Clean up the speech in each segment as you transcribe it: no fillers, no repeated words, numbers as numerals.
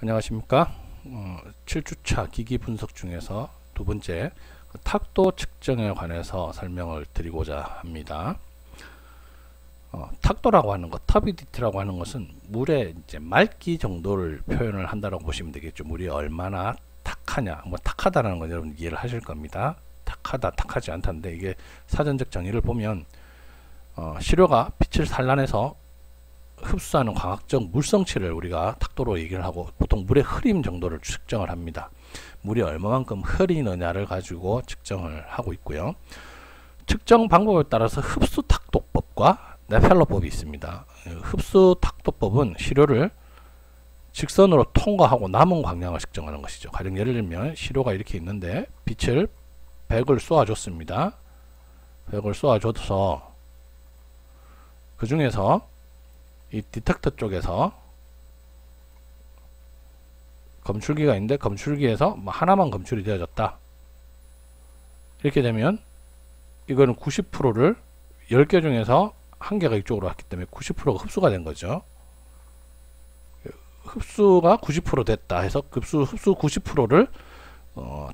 안녕하십니까. 7주차 기기 분석 중에서 두 번째 탁도 측정에 관해서 설명을 드리고자 합니다. 탁도라고 하는 것, 터비디티라고 하는 것은 물의 이제 맑기 정도를 표현을 한다고 보시면 되겠죠. 물이 얼마나 탁하냐, 탁하다라는 건 여러분 이해를 하실 겁니다. 탁하다, 탁하지 않다인데 이게 사전적 정의를 보면 시료가 빛을 산란해서 흡수하는 광학적 물성치를 우리가 탁도로 얘기를 하고 보통 물의 흐림 정도를 측정을 합니다. 물이 얼마만큼 흐리느냐를 가지고 측정을 하고 있고요. 측정 방법에 따라서 흡수 탁도법과 네펠러법이 있습니다. 흡수 탁도법은 시료를 직선으로 통과하고 남은 광량을 측정하는 것이죠. 가령 예를 들면 시료가 이렇게 있는데 빛을 100을 쏘아줬습니다. 100을 쏘아줘서 그 중에서 이 디텍터 쪽에서 검출기가 있는데 검출기에서 하나만 검출이 되어졌다. 이렇게 되면 이거는 90%를 10개 중에서 1개가 이쪽으로 왔기 때문에 90%가 흡수가 된 거죠. 흡수가 90% 됐다 해서 흡수 90%를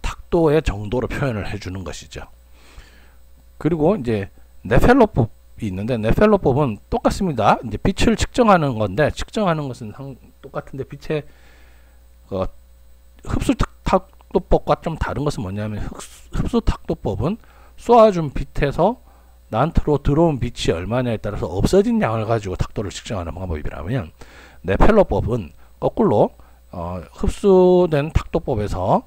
탁도의 정도로 표현을 해주는 것이죠. 그리고 이제 네펠러법 있는데 네펠러법은 똑같습니다. 이제 빛을 측정하는 건데 측정하는 것은 똑같은데 빛의 흡수 탁도법과 좀 다른 것은 뭐냐면 흡수 탁도법은 쏘아준 빛에서 나한테로 들어온 빛이 얼마냐에 따라서 없어진 양을 가지고 탁도를 측정하는 방법이라면 네펠러법은 거꾸로 흡수된 탁도법에서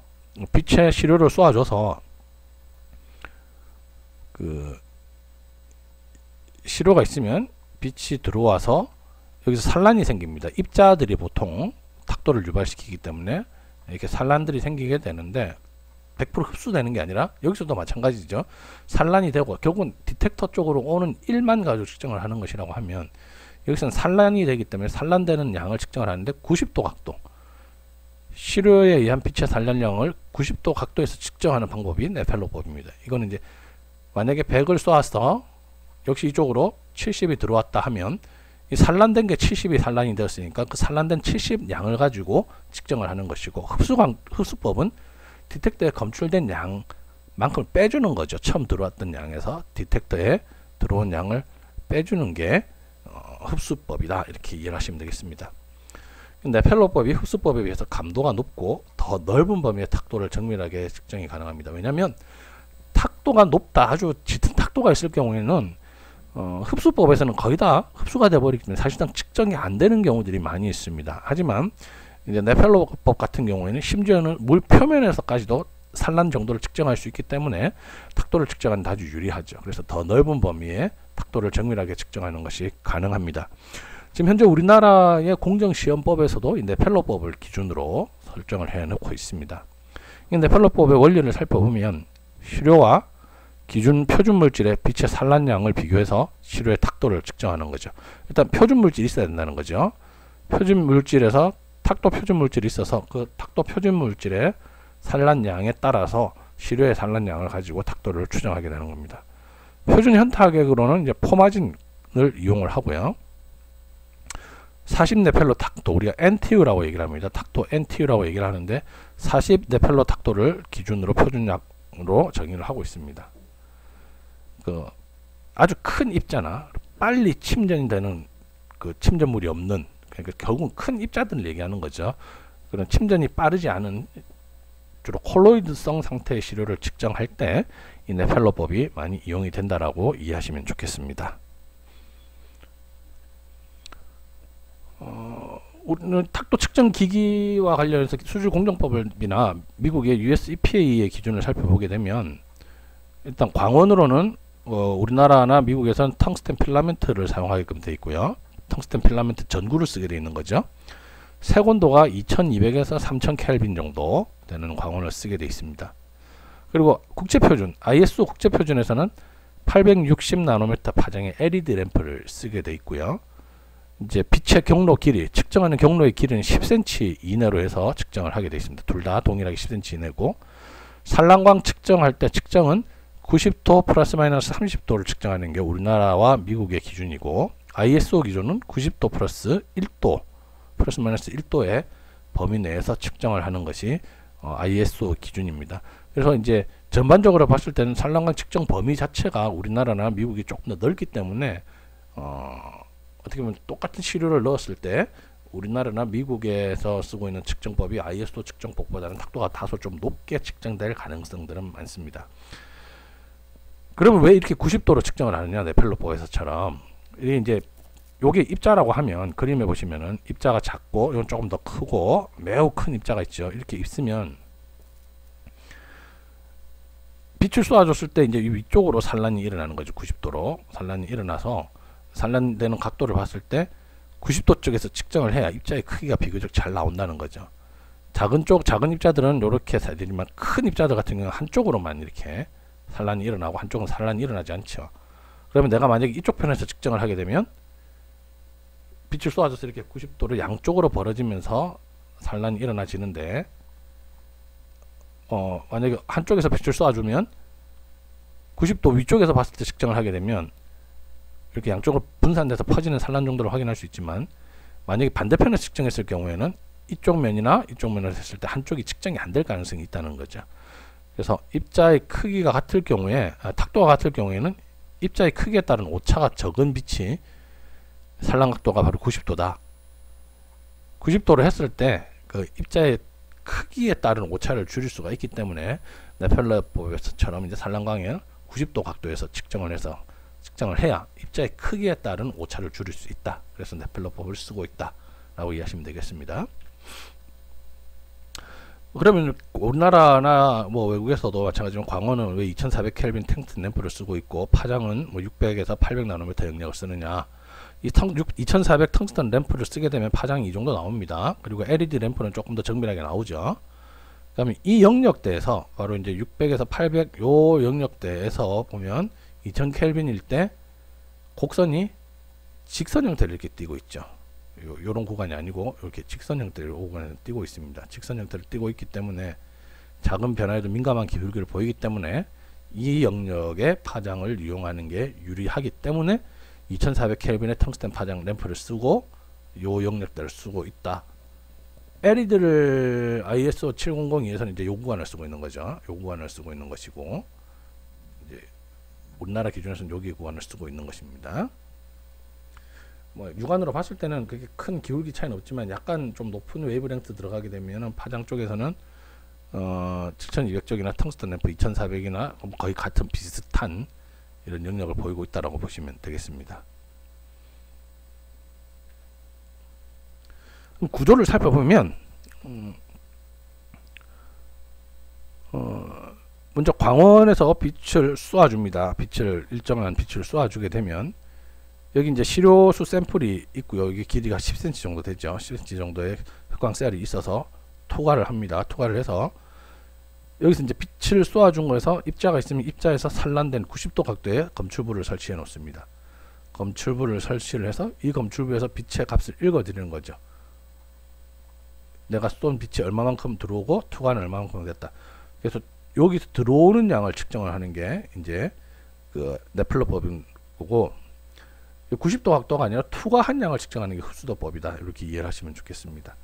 빛의 시료를 쏘아줘서 시료가 있으면 빛이 들어와서 여기서 산란이 생깁니다. 입자들이 보통 탁도를 유발시키기 때문에 이렇게 산란들이 생기게 되는데 100% 흡수되는 게 아니라 여기서도 마찬가지죠. 산란이 되고 결국은 디텍터 쪽으로 오는 1만 가지고 측정을 하는 것이라고 하면 여기서는 산란이 되기 때문에 산란되는 양을 측정을 하는데 90도 각도, 시료에 의한 빛의 산란량을 90도 각도에서 측정하는 방법이 네펠러법입니다. 이거는 이제 만약에 100을 쏘아서 역시 이쪽으로 70이 들어왔다 하면 이 산란된 게 70이 산란이 되었으니까 그 산란된 70 양을 가지고 측정을 하는 것이고 흡수법은 디텍터에 검출된 양만큼 빼주는 거죠. 처음 들어왔던 양에서 디텍터에 들어온 양을 빼주는 게 흡수법이다. 이렇게 이해를 하시면 되겠습니다. 네펠러법이 흡수법에 비해서 감도가 높고 더 넓은 범위의 탁도를 정밀하게 측정이 가능합니다. 왜냐하면 탁도가 높다, 아주 짙은 탁도가 있을 경우에는 흡수법에서는 거의 다 흡수가 되어버리기 때문에 사실상 측정이 안 되는 경우들이 많이 있습니다. 하지만 이제 네펠러법 같은 경우에는 심지어는 물 표면에서까지도 산란 정도를 측정할 수 있기 때문에 탁도를 측정하는 데 아주 유리하죠. 그래서 더 넓은 범위의 탁도를 정밀하게 측정하는 것이 가능합니다. 지금 현재 우리나라의 공정시험법에서도 이 네펠러법을 기준으로 설정을 해놓고 있습니다. 이 네펠러법의 원리를 살펴보면 시료와 기준 표준 물질의 빛의 산란량을 비교해서 시료의 탁도를 측정하는 거죠. 일단 표준 물질이 있어야 된다는 거죠. 표준 물질에서 탁도 표준 물질이 있어서 그 탁도 표준 물질의 산란량에 따라서 시료의 산란량을 가지고 탁도를 추정하게 되는 겁니다. 표준 현타격으로는 이제 포마진을 이용을 하고요. 40 네펠러 탁도, 우리가 NTU라고 얘기를 합니다. 탁도 NTU라고 얘기를 하는데 40 네펠러 탁도를 기준으로 표준량으로 정의를 하고 있습니다. 아주 큰 입자나 빨리 침전이 되는 침전물이 없는, 그러니까 결국은 큰 입자들을 얘기하는 거죠. 그런 침전이 빠르지 않은 주로 콜로이드성 상태의 시료를 측정할 때 이 네펠러법이 많이 이용이 된다라고 이해하시면 좋겠습니다. 우리는 탁도 측정 기기와 관련해서 수질공정법이나 미국의 US EPA의 기준을 살펴보게 되면 일단 광원으로는 우리나라나 미국에서는 텅스텐 필라멘트를 사용하게끔 되어 있고요. 텅스텐 필라멘트 전구를 쓰게 되어 있는 거죠. 색온도가 2200에서 3000 켈빈 정도 되는 광원을 쓰게 되어 있습니다. 그리고 국제표준 ISO 국제표준에서는 860 나노미터 파장의 LED 램프를 쓰게 되어 있고요. 이제 빛의 경로 길이, 측정하는 경로의 길이는 10cm 이내로 해서 측정을 하게 되어 있습니다. 둘 다 동일하게 10cm 이내고, 산란광 측정할 때 측정은 90도 플러스 마이너스 30도를 측정하는 게 우리나라와 미국의 기준이고, ISO 기준은 90도 플러스 1도 플러스 마이너스 1도의 범위 내에서 측정을 하는 것이 ISO 기준입니다. 그래서 이제 전반적으로 봤을 때는 산란광 측정 범위 자체가 우리나라나 미국이 조금 더 넓기 때문에 어떻게 보면 똑같은 시료를 넣었을 때 우리나라나 미국에서 쓰고 있는 측정법이 ISO 측정법보다는 탁도가 다소 좀 높게 측정될 가능성들은 많습니다. 그러면 왜 이렇게 90도로 측정을 하느냐, 네펠로법에서처럼. 이게 이제 요게 입자라고 하면 그림에 보시면은 입자가 작고 이건 조금 더 크고 매우 큰 입자가 있죠. 이렇게 있으면 빛을 쏘아줬을 때 이제 위쪽으로 산란이 일어나는 거죠. 90도로 산란이 일어나서 산란되는 각도를 봤을 때 90도 쪽에서 측정을 해야 입자의 크기가 비교적 잘 나온다는 거죠. 작은 입자들은 이렇게 살지만 큰 입자들 같은 경우는 한쪽으로만 이렇게 산란이 일어나고 한쪽은 산란이 일어나지 않죠. 그러면 내가 만약에 이쪽 편에서 측정을 하게 되면 빛을 쏘아줘서 이렇게 90도로 양쪽으로 벌어지면서 산란이 일어나지는데 만약에 한쪽에서 빛을 쏘아주면 90도 위쪽에서 봤을 때 측정을 하게 되면 이렇게 양쪽으로 분산돼서 퍼지는 산란 정도를 확인할 수 있지만 만약에 반대편에서 측정했을 경우에는 이쪽 면이나 이쪽 면을 했을 때 한쪽이 측정이 안 될 가능성이 있다는 거죠. 그래서 입자의 크기가 같을 경우에 탁도가 같을 경우에는 입자의 크기에 따른 오차가 적은 빛이 산란 각도가 바로 90도다. 90도로 했을 때 그 입자의 크기에 따른 오차를 줄일 수가 있기 때문에 네펠러법에서처럼 이제 산란광을 90도 각도에서 측정을 해야 입자의 크기에 따른 오차를 줄일 수 있다. 그래서 네펠러법을 쓰고 있다 라고 이해하시면 되겠습니다. 그러면 우리나라나 뭐 외국에서도 마찬가지로 광원은 왜 2400켈빈 탱튼 램프를 쓰고 있고 파장은 뭐 600에서 800나노미터 영역을 쓰느냐. 이 2400 텅스턴 램프를 쓰게 되면 파장이 이 정도 나옵니다. 그리고 LED 램프는 조금 더 정밀하게 나오죠. 그 다음에 이 영역대에서 바로 이제 600에서 800 요 영역대에서 보면 2000켈빈일 때 곡선이 직선 형태를 이렇게 띄고 있죠. 요런 구간이 아니고 이렇게 직선 형태를 구간에 띄고 있습니다. 직선 형태를 띄고 있기 때문에 작은 변화에도 민감한 기울기를 보이기 때문에 이 영역의 파장을 이용하는 게 유리하기 때문에 2400켈빈의 텅스텐 파장 램프를 쓰고 요 영역대를 쓰고 있다. LED를 ISO 7002에서는 이제 요 구간을 쓰고 있는 거죠. 요 구간을 쓰고 있는 것이고 이제 우리나라 기준에서는 여기 구간을 쓰고 있는 것입니다. 뭐 육안으로 봤을 때는 그렇게 큰 기울기 차이는 없지만 약간 좀 높은 웨이브랭스 들어가게 되면은 파장 쪽에서는 7200쪽이나 텅스턴 램프 2400이나 거의 같은 비슷한 이런 영역을 보이고 있다라고 보시면 되겠습니다. 구조를 살펴보면 먼저 광원에서 빛을 쏘아줍니다. 일정한 빛을 쏘아주게 되면 여기 이제 시료수 샘플이 있고요. 여기 길이가 10cm 정도 되죠. 10cm 정도의 흑광셀이 있어서 투과를 합니다. 투과를 해서 여기서 이제 빛을 쏘아준 거에서 입자가 있으면 입자에서 산란된 90도 각도의 검출부를 설치해 놓습니다. 검출부를 설치를 해서 이 검출부에서 빛의 값을 읽어드리는 거죠. 내가 쏜 빛이 얼마만큼 들어오고 투과는 얼마만큼 됐다. 그래서 여기서 들어오는 양을 측정을 하는 게 이제 그 네플러법인 거고 90도 각도가 아니라 투과한 양을 측정하는 게 흡수도법이다. 이렇게 이해를 하시면 좋겠습니다.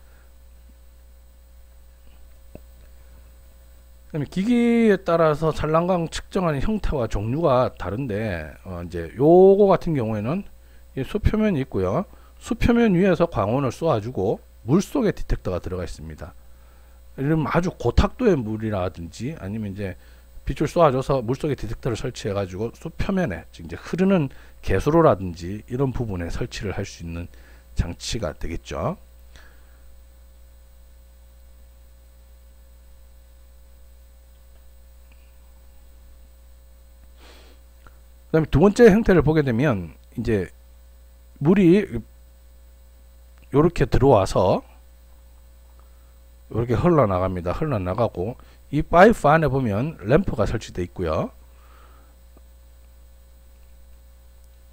그다음에 기기에 따라서 산란광 측정하는 형태와 종류가 다른데 이제 요거 같은 경우에는 수표면이 있고요. 수표면 위에서 광원을 쏘아주고 물속에 디텍터가 들어가 있습니다. 이러면 아주 고탁도의 물이라든지 아니면 이제 빛을 쏘아줘서 물속에 디텍터를 설치해 가지고 수표면에 즉 이제 흐르는 개수로라든지 이런 부분에 설치를 할 수 있는 장치가 되겠죠. 그 다음에 두 번째 형태를 보게 되면 이제 물이 이렇게 들어와서 이렇게 흘러나갑니다. 흘러나가고 이 파이프 안에 보면 램프가 설치되어 있고요.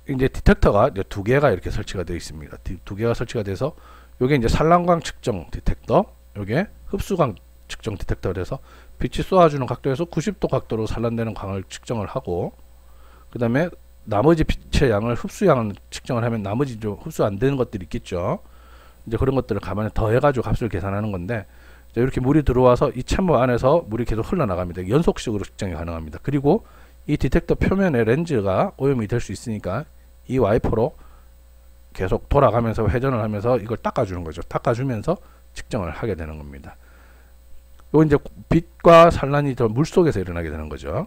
이제 디텍터가 이제 두 개가 이렇게 설치가 되어 있습니다. 두 개가 설치가 돼서 요게 이제 산란광 측정 디텍터, 요게 흡수광 측정 디텍터가 돼서 빛이 쏘아주는 각도에서 90도 각도로 산란되는 광을 측정을 하고 그 다음에 나머지 빛의 양을 흡수양을 측정을 하면 나머지 좀 흡수 안 되는 것들이 있겠죠. 이제 그런 것들을 감안해 더해가지고 값을 계산하는 건데, 이렇게 물이 들어와서 이 챔버 안에서 물이 계속 흘러나갑니다. 연속식으로 측정이 가능합니다. 그리고 이 디텍터 표면에 렌즈가 오염이 될 수 있으니까 이 와이퍼로 계속 돌아가면서 회전을 하면서 이걸 닦아주는 거죠. 닦아주면서 측정을 하게 되는 겁니다. 요 이제 빛과 산란이 물 속에서 일어나게 되는 거죠.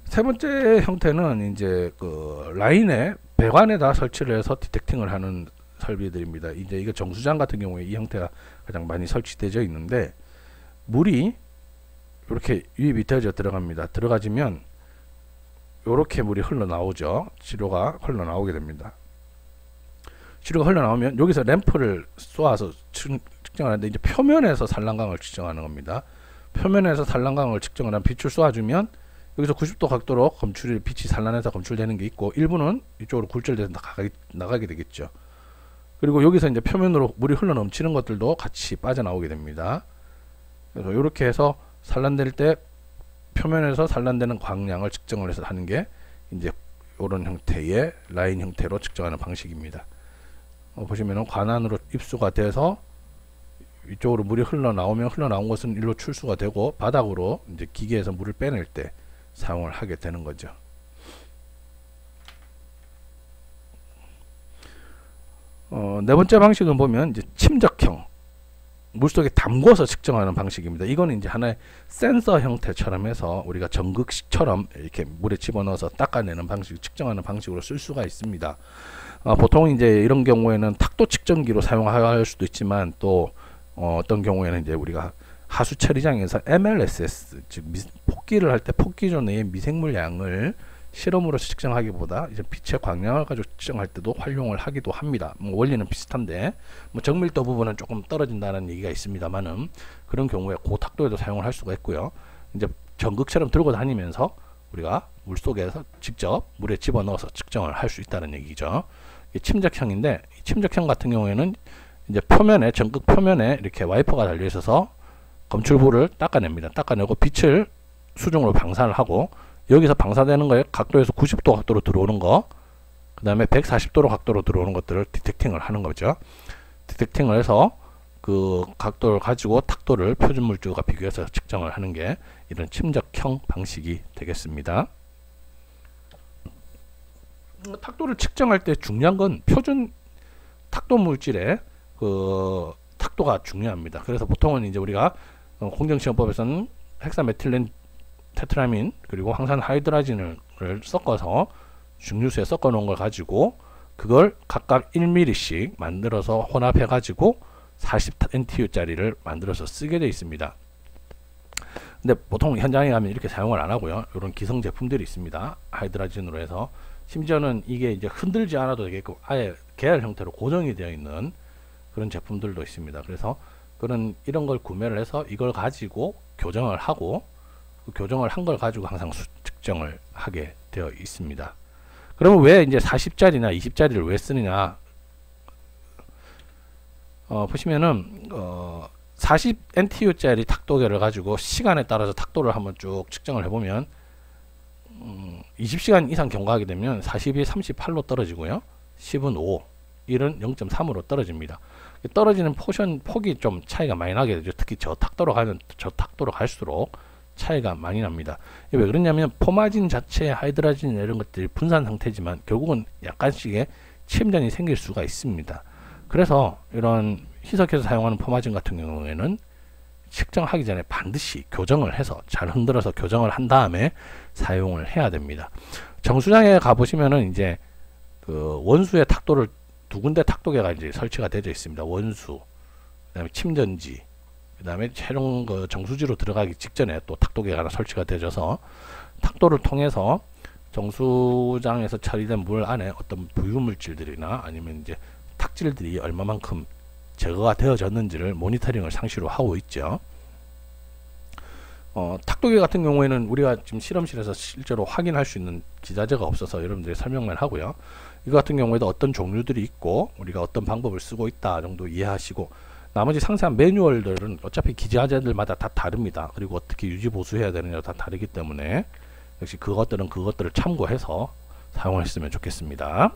세 번째 형태는 이제 그 라인에 배관에다 설치를 해서 디텍팅을 하는 설비들입니다. 이제 이거 정수장 같은 경우에 이 형태가 가장 많이 설치되어 있는데, 물이 이렇게 유입이 되어져 들어갑니다. 들어가지면 이렇게 물이 흘러나오죠. 지로가 흘러나오게 됩니다. 지로가 흘러나오면 여기서 램프를 쏘아서 측정하는데, 이제 표면에서 산란광을 측정하는 겁니다. 표면에서 산란광을 측정을 한 빛을 쏘아주면 여기서 90도 각도로 검출이 빛이 산란해서 검출되는 게 있고, 일부는 이쪽으로 굴절돼서 나가게 되겠죠. 그리고 여기서 이제 표면으로 물이 흘러 넘치는 것들도 같이 빠져나오게 됩니다. 그래서 이렇게 해서 산란될 때 표면에서 산란되는 광량을 측정을 해서 하는 게 이제 이런 형태의 라인 형태로 측정하는 방식입니다. 보시면은 관안으로 입수가 돼서 이쪽으로 물이 흘러나오면 흘러나온 것은 일로 출수가 되고, 바닥으로 이제 기계에서 물을 빼낼 때 사용을 하게 되는 거죠. 네 번째 방식은 보면 이제 침적형, 물속에 담궈서 측정하는 방식입니다. 이거는 이제 하나의 센서 형태처럼 해서 우리가 전극식처럼 이렇게 물에 집어넣어서 닦아내는 방식, 측정하는 방식으로 쓸 수가 있습니다. 보통 이제 이런 경우에는 탁도 측정기로 사용할 수도 있지만, 또 어떤 경우에는 이제 우리가 하수 처리장에서 MLSS, 즉 폭기를 할 때 폭기조 내의 미생물 양을 실험으로 측정하기보다 이제 빛의 광량을 가지고 측정할 때도 활용을 하기도 합니다. 원리는 비슷한데 정밀도 부분은 조금 떨어진다는 얘기가 있습니다만은, 그런 경우에 고탁도에도 사용을 할 수가 있고요. 이제 전극처럼 들고 다니면서 우리가 물 속에서 직접 물에 집어넣어서 측정을 할 수 있다는 얘기죠. 이 침적형인데, 이 침적형 같은 경우에는 이제 표면에, 전극 표면에 이렇게 와이퍼가 달려 있어서 검출부를 닦아냅니다. 닦아내고 빛을 수중으로 방사를 하고, 여기서 방사되는 거에 각도에서 90도 각도로 들어오는 거, 그 다음에 140도로 각도로 들어오는 것들을 디텍팅을 하는 거죠. 디텍팅을 해서 그 각도를 가지고 탁도를 표준 물질과 비교해서 측정을 하는 게 이런 침적형 방식이 되겠습니다. 탁도를 측정할 때 중요한 건 표준 탁도 물질의 그 탁도가 중요합니다. 그래서 보통은 이제 우리가 공정시험법에서는 헥사메틸렌 테트라민 그리고 황산 하이드라진을 섞어서 중류수에 섞어 놓은 걸 가지고 그걸 각각 1mm씩 만들어서 혼합해 가지고 40NTU 짜리를 만들어서 쓰게 되어 있습니다. 근데 보통 현장에 가면 이렇게 사용을 안 하고요. 이런 기성 제품들이 있습니다. 하이드라진으로 해서, 심지어는 이게 이제 흔들지 않아도 되게끔 아예 계열 형태로 고정이 되어 있는 그런 제품들도 있습니다. 그래서 이런 걸 구매를 해서 이걸 가지고 교정을 하고, 그 교정을 한 걸 가지고 항상 측정을 하게 되어 있습니다. 그러면 왜 이제 40짜리나 20짜리를 왜 쓰느냐? 보시면은 40NTU짜리 탁도계를 가지고 시간에 따라서 탁도를 한번 쭉 측정을 해보면 20시간 이상 경과하게 되면 40이 38로 떨어지고요. 10은 5, 1은 0.3으로 떨어집니다. 떨어지는 폭이 좀 차이가 많이 나게 되죠. 특히 저 탁도로 갈수록 차이가 많이 납니다. 왜 그러냐면 포마진 자체의 하이드라진 이런 것들이 분산 상태지만 결국은 약간씩의 침전이 생길 수가 있습니다. 그래서 이런 희석해서 사용하는 포마진 같은 경우에는 측정하기 전에 반드시 교정을 해서 잘 흔들어서 교정을 한 다음에 사용을 해야 됩니다. 정수장에 가보시면은 이제 그 원수의 탁도를 두 군데 탁도계가 이제 설치가 되어 있습니다. 원수, 그 다음에 침전지, 그 다음에 최종 그 정수지로 들어가기 직전에 또 탁도계가 하나 설치가 되어져서 탁도를 통해서 정수장에서 처리된 물 안에 어떤 부유물질들이나 아니면 이제 탁질들이 얼마만큼 제거가 되어졌는지를 모니터링을 상시로 하고 있죠. 탁도계 같은 경우에는 우리가 지금 실험실에서 실제로 확인할 수 있는 기자재가 없어서 여러분들이 설명만 하고요. 이거 같은 경우에도 어떤 종류들이 있고 우리가 어떤 방법을 쓰고 있다 정도 이해하시고, 나머지 상세한 매뉴얼들은 어차피 기자재들마다 다 다릅니다. 그리고 어떻게 유지 보수해야 되느냐 다 다르기 때문에 역시 그것들을 참고해서 사용하셨으면 좋겠습니다.